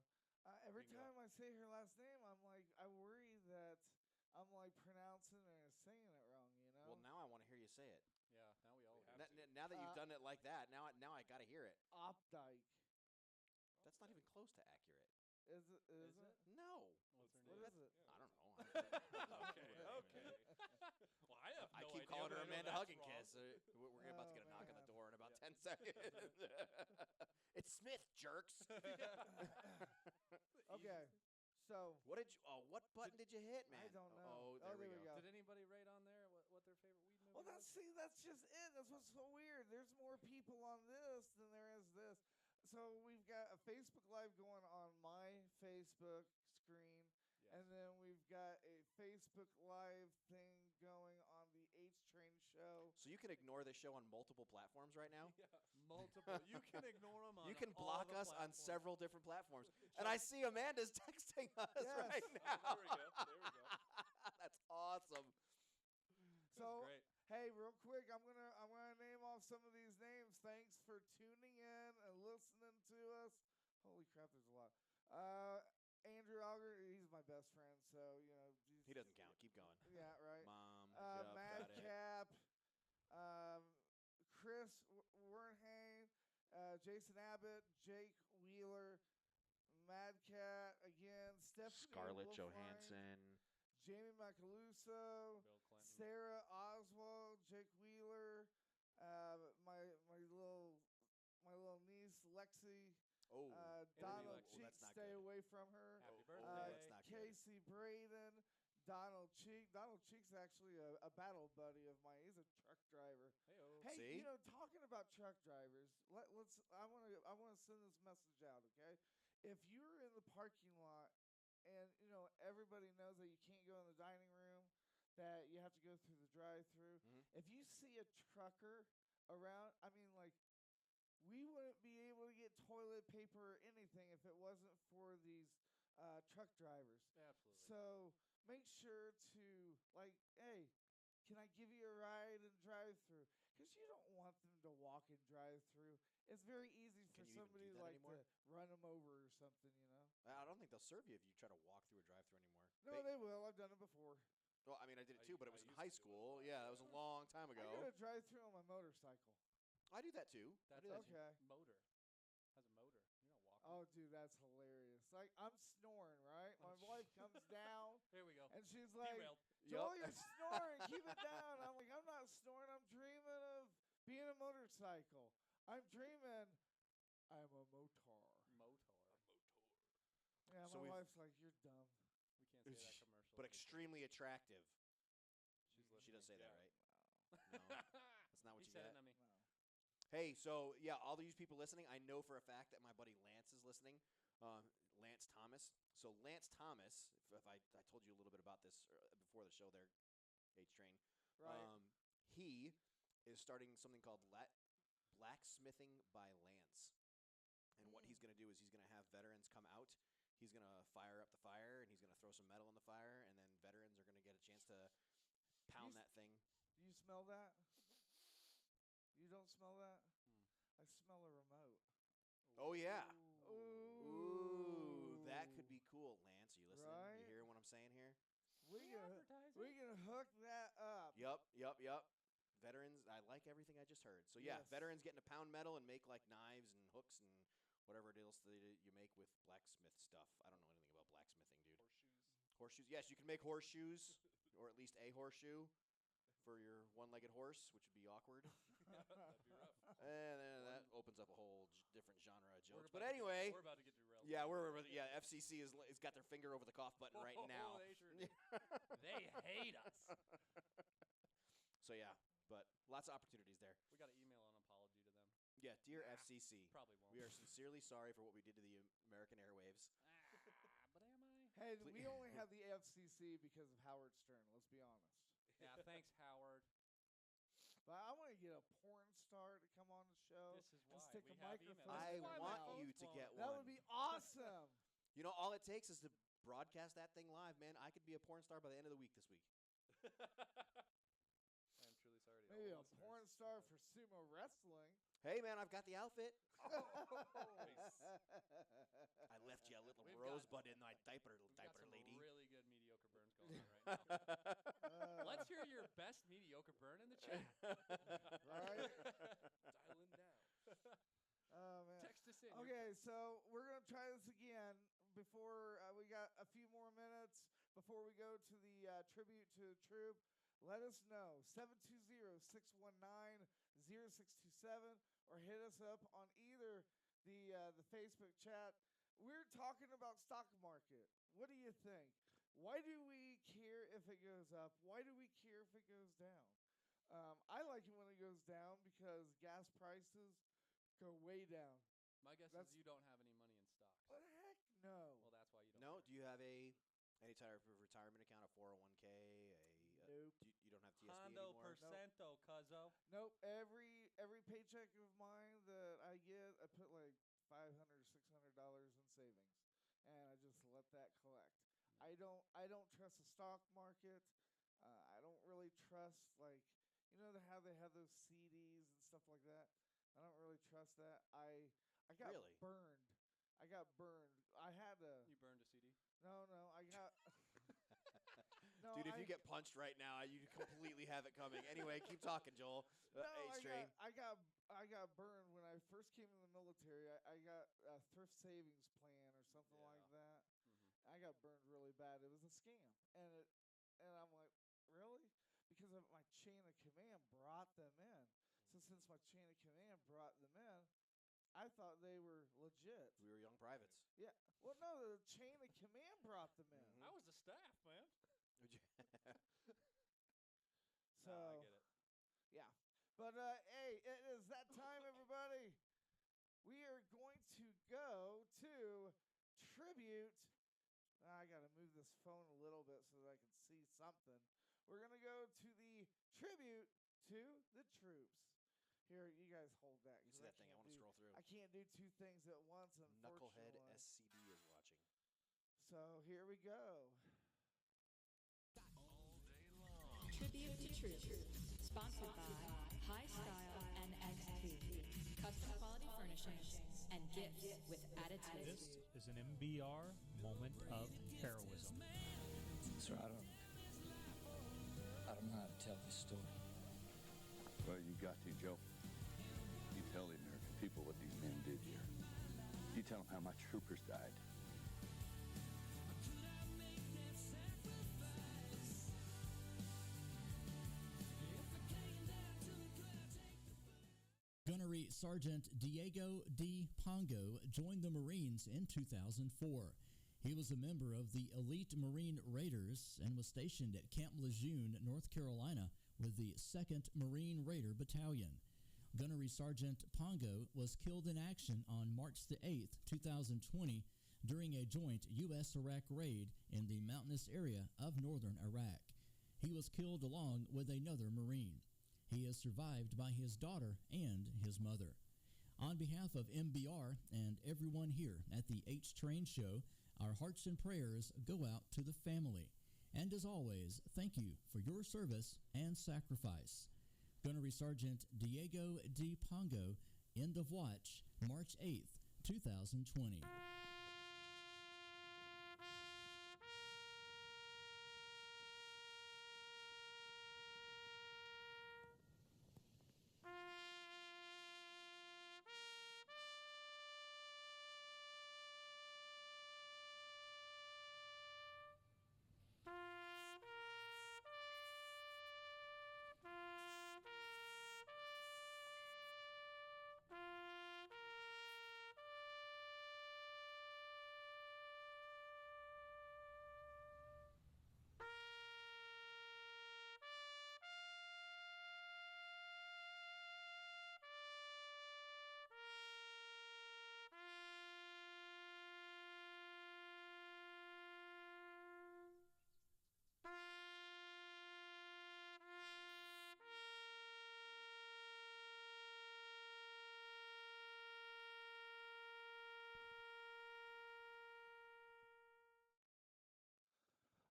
Every Bingo. time I say her last name, I'm like, I worry that I'm like pronouncing or saying it wrong. You know. Well, now I want to hear you say it. Yeah. Now we all. Now that you've done it like that, now I got to hear it. Opdyke. That's not even close to accurate. Is it? Is it? No. What's her What name? is it? I don't know. Okay. Well, I have I no keep idea, calling her but I know Amanda that's Hugginkiss. wrong. We're about to get a Oh, knock on the man. door in about 10 seconds. It's Smith, jerks. Okay. So What did you? Oh, what button did you hit, man? I don't know. Oh, Oh, there we there we go. go. Did anybody rate on there what their favorite weed movie Well, that's just it. That's what's so weird. There's more people on this than there is this. So we've got a Facebook Live going on my Facebook screen, and then we've got a Facebook Live thing going on the H Train show. So So you can ignore this show on multiple platforms right now? Yeah, multiple. You can ignore them on You can all block the us on platforms. several different platforms. And I see Amanda's texting us right now. There we go. There we go. That's awesome. So, great. hey, real quick, I'm gonna name off some of these names. Thanks for tuning in and listening to us. Holy crap, there's a lot. Andrew Alger, he's my best friend, so He doesn't count. Keep going. Yeah, right. Mom, yep, got it. Madcap, Chris Wernhane, Jason Abbott, Jake Wheeler, Madcat again, Stephanie Scarlett Wolfine, Johansson. Jamie Macaluso, Sarah Oswald, Jake Wheeler, my little niece Lexi. Oh, Donald Lexi. Cheek, That's not stay good. away from her. Happy birthday. That's not good. Casey Braden, Donald Cheek. Donald Cheek's actually a battle buddy of mine. He's a truck driver. Hey-o. Hey, See? Talking about truck drivers, I want to send this message out, okay? If you're in the parking lot and everybody knows that you can't go in the dining room, that you have to go through the drive-through. If you see a trucker around, we wouldn't be able to get toilet paper or anything if it wasn't for these truck drivers. Absolutely. So make sure to hey, can I give you a ride and drive through? Because you don't want them to walk and drive through. It's very easy for Can you even somebody do that anymore? to run them over or something, I don't think they'll serve you if you try to walk through a drive-through anymore. No, they will. I've done it before. Well, I did it too, but it was in high school. Yeah, that was a long time ago. I did a drive through on my motorcycle. I do that too. That's okay. Motor. Has a motor. You're not walking. Oh, dude, that's hilarious. I'm snoring, right? My wife comes down. Here we go. And she's like, Derailed. Joel, you're snoring. Keep it down. I'm like, I'm not snoring. I'm dreaming of being a motorcycle. I'm dreaming I'm a motor. Yeah, So my we've- wife's like, you're dumb. We can't say that commercial. But extremely attractive. She's She does say that, Yeah. right? No, that's not what He you said get. it, not me. Hey, so yeah, all these people listening, I know for a fact that my buddy Lance is listening. Lance Thomas. So Lance Thomas, if I told you a little bit about this before the show there, H-Train. Right. He is starting something called Blacksmithing by Lance. And what he's going to do is he's going to have veterans come out. He's going to fire up the fire, and he's going to throw some metal in the fire, and then veterans are going to get a chance to pound that thing. Do you smell that? You don't smell that? I smell a remote. Oh, yeah. Ooh. That could be cool. Lance, are you listening? Right? You hearing what I'm saying here? We can hook that up. Yup. Veterans, I like everything I just heard. So, yeah, Yes. veterans getting to pound metal and make, knives and hooks and whatever it is that you make with blacksmith stuff. I don't know anything about blacksmithing, dude. Horseshoes. Yes, you can make horseshoes, or at least a horseshoe for your one-legged horse, which would be awkward. That'd be rough. And then that opens up a whole different genre of jokes. But about to- anyway, we're about to get derailed. Yeah, FCC has got their finger over the cough button right now. They sure do. They hate us. So yeah, but lots of opportunities there. We got to email an apology to them. Yeah, dear FCC, Probably won't. we are sincerely sorry for what we did to the American airwaves. But am I? Hey, we only have the FCC because of Howard Stern. Let's be honest. Yeah, thanks, Howard. But I want to get a porn star to come on the show This is and why stick we a have microphone. email. I in my want mouth. you to get one. That would be awesome. You know, all it takes is to broadcast that thing live, man. I could be a porn star by the end of the week this week. I'm truly sorry to Maybe all a listeners. porn star for sumo wrestling. Hey, man, I've got the outfit. Nice. I left you a little We've rosebud in my diaper We've got some lady. really good mediocre burns going on right now. Let's hear your best mediocre burn in the chat. Right? Dialing down. Oh, man. Text us in. Okay, so we're going to try this again before we got a few more minutes before we go to the tribute to Troop. Let us know, 720-619-0627, or hit us up on either the Facebook chat. We're talking about stock market. What do you think? Why do we care if it goes up? Why do we care if it goes down? I like it when it goes down because gas prices go way down. My guess That's- is you don't have any money in stocks. What the heck? No. Well, that's why you don't. No, do you have any type of retirement account, a 401k, Nope. you don't have TSP Hondo anymore? percento. presto, cuzzo. Nope. Every paycheck of mine that I get, I put like $500 or $600 in savings, and I just let that collect. I don't trust the stock market. I don't really trust, like, how they have those CDs and stuff like that. I don't really trust that. I got Really? burned. I got burned. I had to. You burned a CD? No, I got. No, Dude, if you get punched right now, you completely have it coming. Anyway, keep talking, Joel. No, Train. I got burned when I first came in the military. I got a thrift savings plan or something like that. Mm-hmm. I got burned really bad. It was a scam, and I'm like, really? Because of my chain of command brought them in. So since my chain of command brought them in, I thought they were legit. We were young privates. Yeah. Well, no, the chain of command brought them in. I was the staff, man. So I get it. yeah. But hey, it is that time, everybody. We are going to go to tribute. I got to move this phone a little bit so that I can see something. We're going to go to the tribute to the troops. Here, you guys hold that. You see that thing? I want to scroll through. I can't do two things at once, Knucklehead unfortunately. SCD is watching. So here we go. Tribute to Troops, sponsored by High Style and XP, custom quality furnishings and gifts with attitude. This is an MBR moment of heroism. Sir, I don't know how to tell this story. Well, you got to, Joe. You tell the American people what these men did here. You tell them how my troopers died. Gunnery Sergeant Diego D. Pongo joined the Marines in 2004. He was a member of the elite Marine Raiders and was stationed at Camp Lejeune, North Carolina, with the 2nd Marine Raider Battalion. Gunnery Sergeant Pongo was killed in action on March the 8th, 2020, during a joint U.S.-Iraq raid in the mountainous area of northern Iraq. He was killed along with another Marine. He is survived by his daughter and his mother. On behalf of MBR and everyone here at the H-Train Show, our hearts and prayers go out to the family. And as always, thank you for your service and sacrifice. Gunnery Sergeant Diego D. Pongo, end of watch, March 8th, 2020.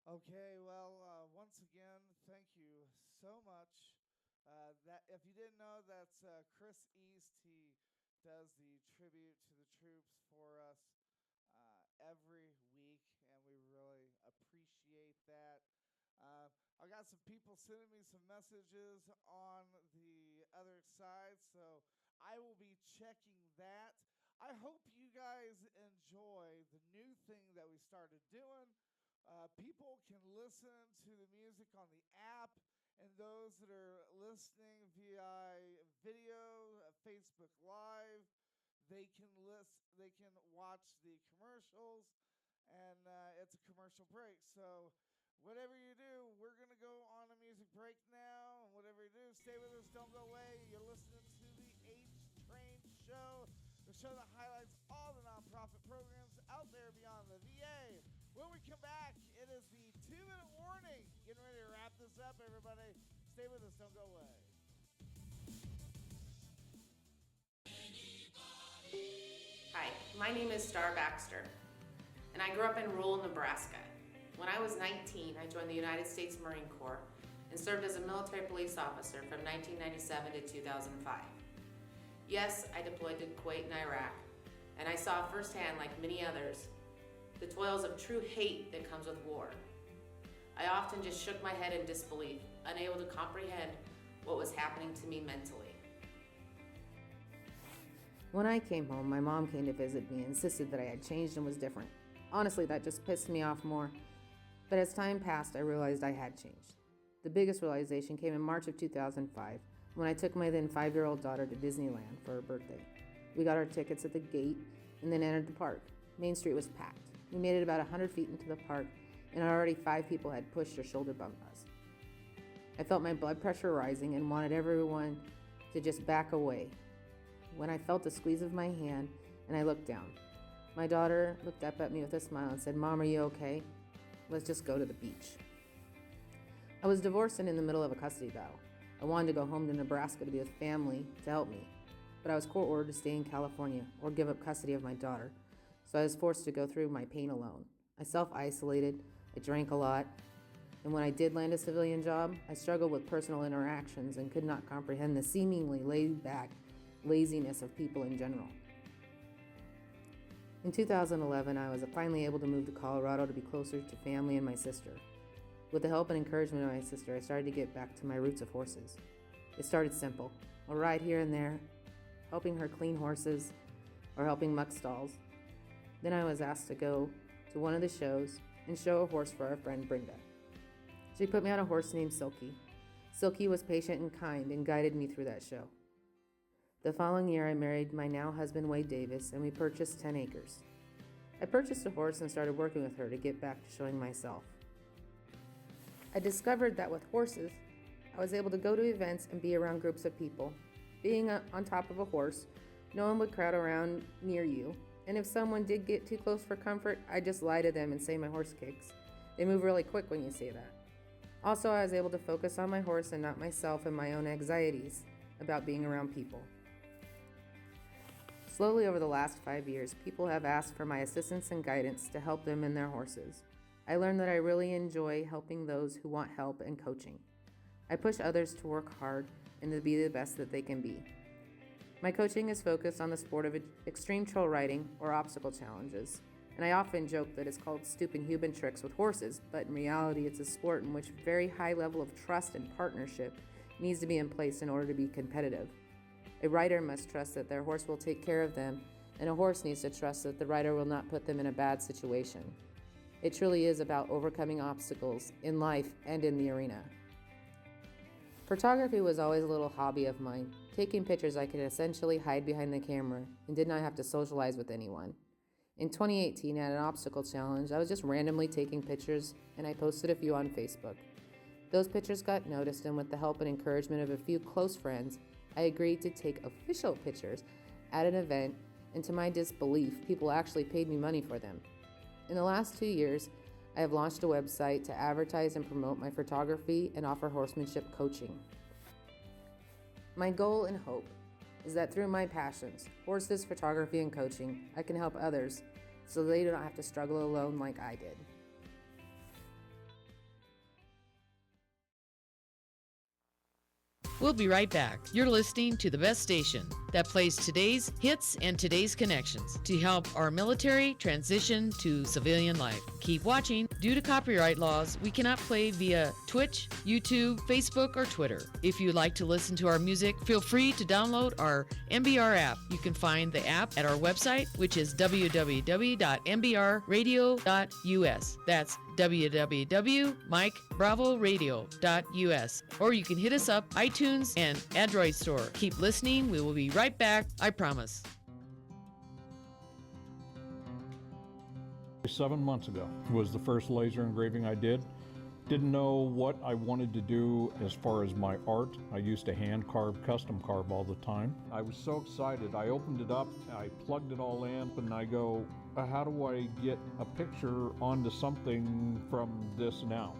Okay, well, once again, thank you so much. That if you didn't know, that's Chris East. He does the tribute to the troops for us every week, and we really appreciate that. I got some people sending me some messages on the other side, so I will be checking that. I hope you guys enjoy the new thing that we started doing. People can listen to the music on the app, and those that are listening via video, Facebook Live, they can watch the commercials, and it's a commercial break. So whatever you do, we're going to go on a music break now, and whatever you do, stay with us, don't go away. You're listening to the H-Train Show, the show that highlights all the nonprofit programs out there beyond the VA. When we come back, it is the 2-minute warning. Getting ready to wrap this up, everybody. Stay with us. Don't go away. My name is Star Baxter, and I grew up in rural Nebraska. When I was 19, I joined the United States Marine Corps and served as a military police officer from 1997 to 2005. Yes, I deployed to Kuwait and Iraq, and I saw firsthand, like many others, the toils of true hate that comes with war. I often just shook my head in disbelief, unable to comprehend what was happening to me mentally. When I came home, my mom came to visit me and insisted that I had changed and was different. Honestly, that just pissed me off more. But as time passed, I realized I had changed. The biggest realization came in March of 2005, when I took my then 5-year-old daughter to Disneyland for her birthday. We got our tickets at the gate and then entered the park. Main Street was packed. We made it about 100 feet into the park, and already 5 people had pushed or shoulder bumped us. I felt my blood pressure rising and wanted everyone to just back away. When I felt a squeeze of my hand and I looked down, my daughter looked up at me with a smile and said, "Mom, are you okay? Let's just go to the beach." I was divorced and in the middle of a custody battle. I wanted to go home to Nebraska to be with family to help me, but I was court ordered to stay in California or give up custody of my daughter, so I was forced to go through my pain alone. I self-isolated, I drank a lot, and when I did land a civilian job, I struggled with personal interactions and could not comprehend the seemingly laid-back laziness of people in general. In 2011, I was finally able to move to Colorado to be closer to family and my sister. With the help and encouragement of my sister, I started to get back to my roots of horses. It started simple, a ride here and there, helping her clean horses, or helping muck stalls. Then I was asked to go to one of the shows and show a horse for our friend Brenda. She put me on a horse named Silky. Silky was patient and kind and guided me through that show. The following year, I married my now husband, Wade Davis, and we purchased 10 acres. I purchased a horse and started working with her to get back to showing myself. I discovered that with horses, I was able to go to events and be around groups of people. Being on top of a horse, no one would crowd around near you, and if someone did get too close for comfort, I'd just lie to them and say my horse kicks. They move really quick when you say that. Also, I was able to focus on my horse and not myself and my own anxieties about being around people. Slowly over the last 5 years, people have asked for my assistance and guidance to help them and their horses. I learned that I really enjoy helping those who want help and coaching. I push others to work hard and to be the best that they can be. My coaching is focused on the sport of extreme trail riding or obstacle challenges, and I often joke that it's called stupid human tricks with horses, but in reality it's a sport in which a very high level of trust and partnership needs to be in place in order to be competitive. A rider must trust that their horse will take care of them, and a horse needs to trust that the rider will not put them in a bad situation. It truly is about overcoming obstacles in life and in the arena. Photography was always a little hobby of mine. Taking pictures, I could essentially hide behind the camera and did not have to socialize with anyone. In 2018, at an obstacle challenge, I was just randomly taking pictures, and I posted a few on Facebook. Those pictures got noticed, and with the help and encouragement of a few close friends, I agreed to take official pictures at an event, and to my disbelief, people actually paid me money for them. In the last 2 years, I have launched a website to advertise and promote my photography and offer horsemanship coaching. My goal and hope is that through my passions, horses, photography, and coaching, I can help others so they don't have to struggle alone like I did. We'll be right back. You're listening to the best station that plays today's hits and today's connections to help our military transition to civilian life. Keep watching. Due to copyright laws, we cannot play via Twitch, YouTube, Facebook, or Twitter. If you'd like to listen to our music, feel free to download our MBR app. You can find the app at our website, which is www.mbrradio.us. That's www.MikeBravoRadio.us. Or you can hit us up, iTunes and Android store. Keep listening. We will be right back. I promise. 7 months ago was the first laser engraving I did. Didn't know what I wanted to do as far as my art. I used to hand carve, custom carve all the time. I was so excited. I opened it up, I plugged it all in, and I go, how do I get a picture onto something from this now?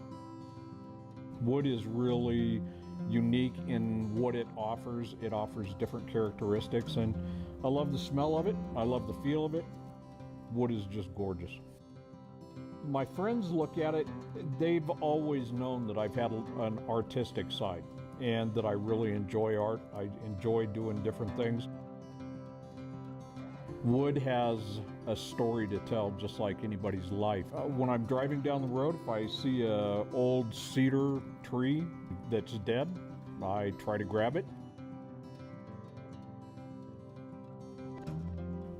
Wood is really unique in what it offers. It offers different characteristics, and I love the smell of it. I love the feel of it. Wood is just gorgeous. My friends look at it, they've always known that I've had an artistic side and that I really enjoy art. I enjoy doing different things. Wood has a story to tell, just like anybody's life. When I'm driving down the road, if I see an old cedar tree that's dead, I try to grab it.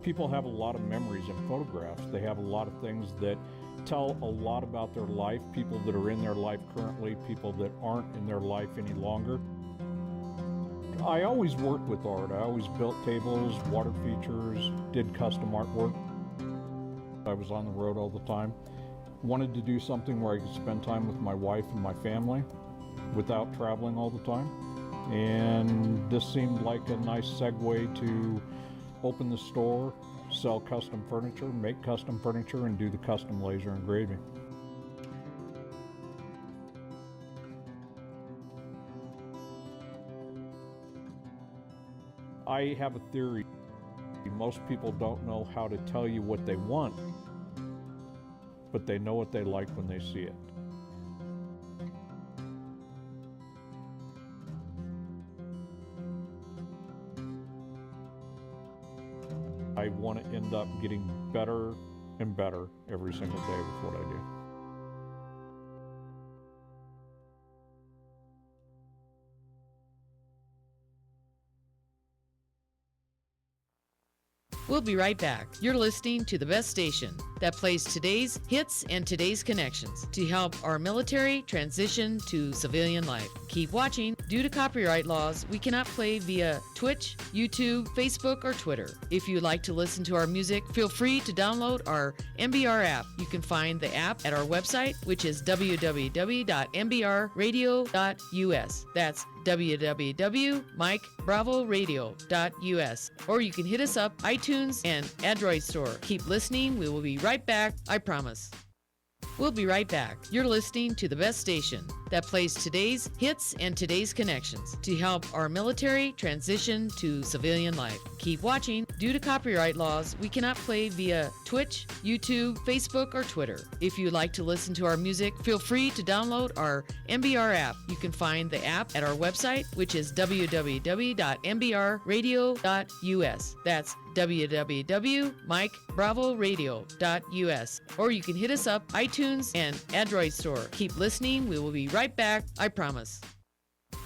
People have a lot of memories and photographs. They have a lot of things that tell a lot about their life, people that are in their life currently, people that aren't in their life any longer. I always worked with art. I always built tables, water features, did custom artwork. I was on the road all the time. Wanted to do something where I could spend time with my wife and my family without traveling all the time. And this seemed like a nice segue to open the store, sell custom furniture, make custom furniture, and do the custom laser engraving. I have a theory. Most people don't know how to tell you what they want, but they know what they like when they see it. I want to end up getting better and better every single day with what I do. We'll be right back. You're listening to the best station that plays today's hits and today's connections to help our military transition to civilian life. Keep watching. Due to copyright laws, we cannot play via Twitch, YouTube, Facebook, or Twitter. If you'd like to listen to our music, feel free to download our MBR app. You can find the app at our website, which is www.mbrradio.us. That's www.mikebravoradio.us. Or you can hit us up iTunes and Android store. Keep listening. We will be right back. I promise. We'll be right back. You're listening to the best station that plays today's hits and today's connections to help our military transition to civilian life. Keep watching. Due to copyright laws, we cannot play via Twitch, YouTube, Facebook, or Twitter. If you'd like to listen to our music, feel free to download our MBR app. You can find the app at our website, which is www.mbrradio.us. That's www.mikebravoradio.us. Or you can hit us up iTunes and Android store. Keep listening. We will be right back. I promise.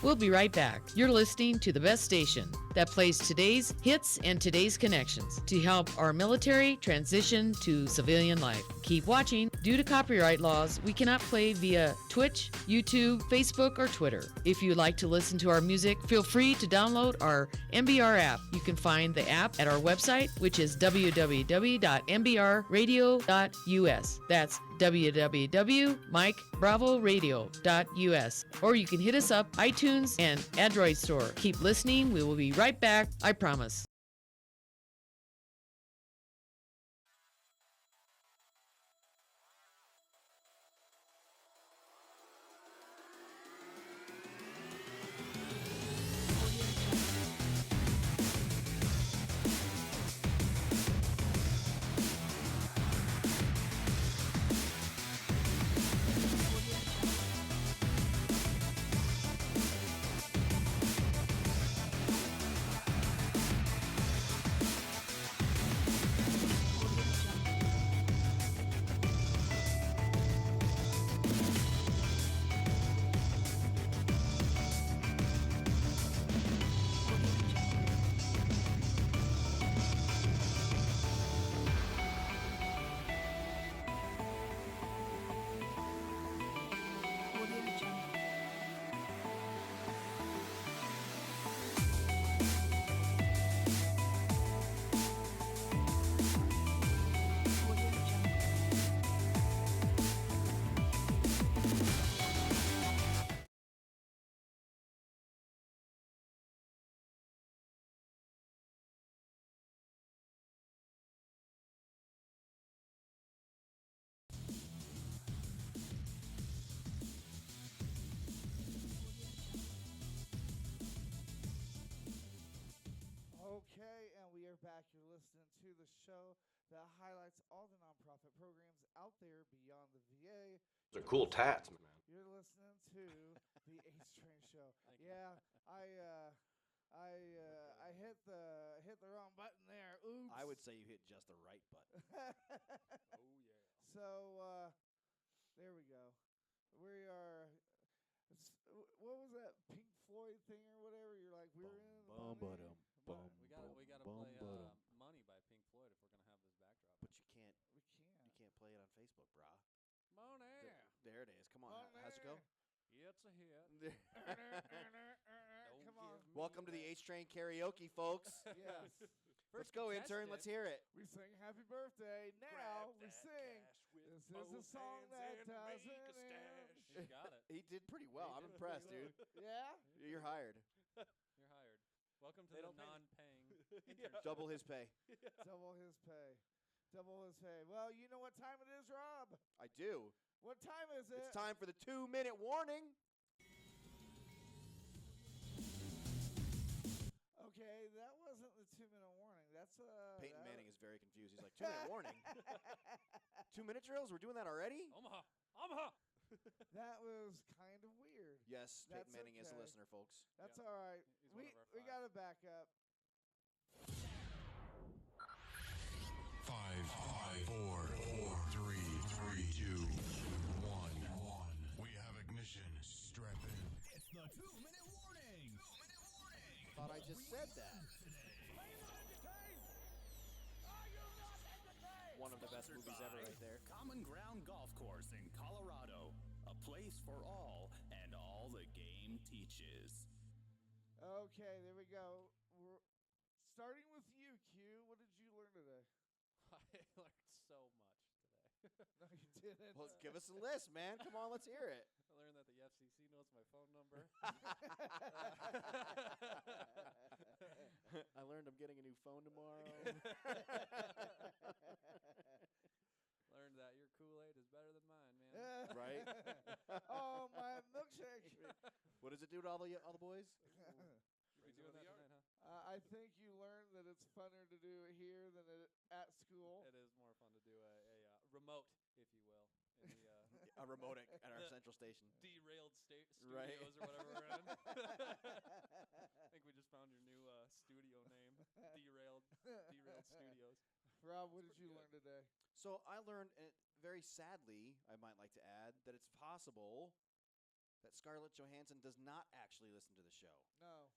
We'll be right back. You're listening to the best station that plays today's hits and today's connections to help our military transition to civilian life. Keep watching. Due to copyright laws, we cannot play via Twitch, YouTube, Facebook, or Twitter. If you'd like to listen to our music, feel free to download our MBR app. You can find the app at our website, which is www.mbrradio.us. That's www.mikebravoradio.us. Or you can hit us up iTunes and Android store. Keep listening. We will be right back. I promise. Okay, and we are back. You're listening to the show that highlights all the nonprofit programs out there beyond the VA. Those are cool tats, man. You're listening to the H Train Show. Yeah, I hit the wrong button there. Oops. I would say you hit just the right button. Oh yeah. So there we go. We are. What was that Pink Floyd thing or whatever? You're like we're in. We gotta play "Money" by Pink Floyd if we're gonna have this backdrop. But you can't. We can. You can't play it on Facebook, brah. Money. There it is. Come on. How's it go? It's a hit. Come on. Welcome to the H Train karaoke, folks. Yes. Let's go, intern. Let's hear it. We sing Happy Birthday. Now we sing. This is a song that doesn't end. You got it. He did pretty well. I'm impressed, dude. Yeah? You're hired. You're hired. Welcome to the non-paying. Double his pay. Double his pay. Double his pay. Well, you know what time it is, Rob? I do. What time is it? It's time for the 2-minute warning. Okay, that wasn't the 2-minute warning. That's Peyton Manning is very confused. He's like, 2-minute warning? 2-minute drills? We're doing that already? Omaha. That was kind of weird. Yes, That's Peyton Manning is a okay. listener, folks. That's all right. We got it back up. 5, 4, 3, 2, 1. We have ignition. Strap in. It's the 2-minute warning. Thought I just said that. One of the best movies ever right there. Common Ground Golf Course in Colorado. A place for all and all the game teaches. Okay, there we go. We're starting with you, Q. What did you learn today? I learned so much today. No, you didn't. Well, give us a list, man. Come on, let's hear it. I learned that the FCC knows my phone number. I learned I'm getting a new phone tomorrow. Learned that your Kool-Aid is better than mine, man. Right? Oh, my milkshake. What does it do to all the boys? You'll be doing that tonight, huh? I think you learned that it's funner to do it here than at school. It is more fun to do a remote, if you will, in the a remote at our central station. Derailed studios Right. or whatever we're in. I think we just found your new studio name, Derailed Studios. Rob, what did you learn today? So I learned, very sadly, I might like to add, that it's possible that Scarlett Johansson does not actually listen to the show. No.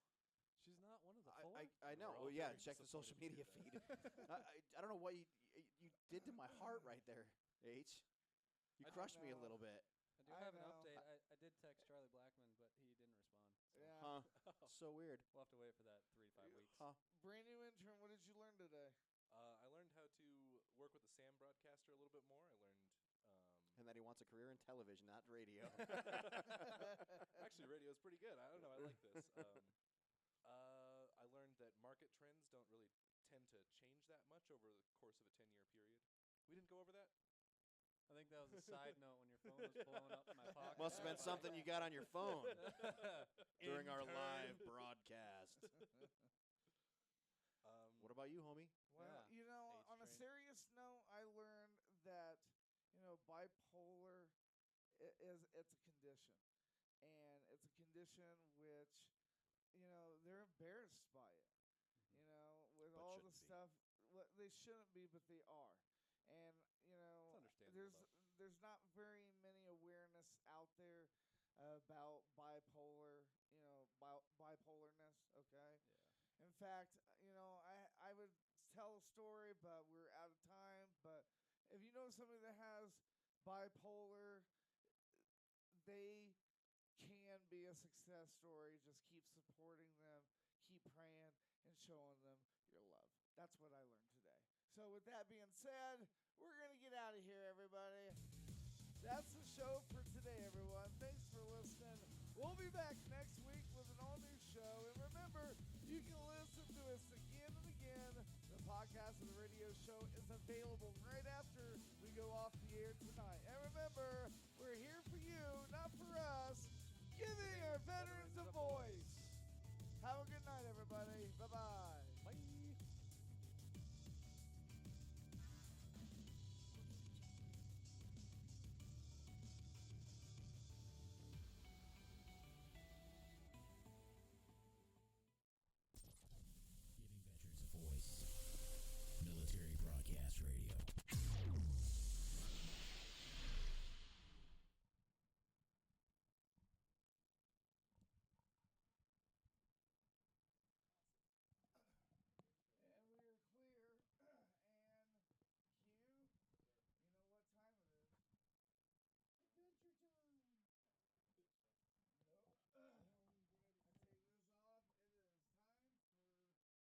She's not one of the I four? know. Well, yeah, check the social media feed. I don't know what you did to my heart right there, H. You crushed me a little bit. I do have an update. I did text Charlie Blackman, but he didn't respond. So. Yeah. Huh. So weird. We'll have to wait for that 3 to 5 weeks. Huh. Brand new intern, what did you learn today? I learned how to work with the SAM broadcaster a little bit more. I learned... and that he wants a career in television, not radio. Actually, radio is pretty good. I don't know. I like this. I learned that market trends don't really tend to change that much over the course of a 10-year period. We didn't go over that? I think that was a side note when your phone was blowing up in my pocket. Must have been something you got on your phone during our live broadcast. What about you, homie? Well, you know, on a serious note, I learned that, bipolar it's a condition. And it's a condition which, they're embarrassed by it. With But all the shouldn't be. stuff. Well, they shouldn't be, but they are. And, there's not very many awareness out there about bipolarness, okay? Yeah. In fact, I would tell a story, but we're out of time. But if you know somebody that has bipolar, they can be a success story. Just keep supporting them, keep praying, and showing them your love. That's what I learned today. So with that being said, we're going to get out of here, everybody. That's the show for today, everyone. Thanks for listening. We'll be back next week with an all-new show. And remember, you can listen to us again and again. The podcast of the radio show is available right after we go off the air tonight. And remember, we're here for you, not for us, giving our veterans a voice. Have a good night, everybody. Bye-bye.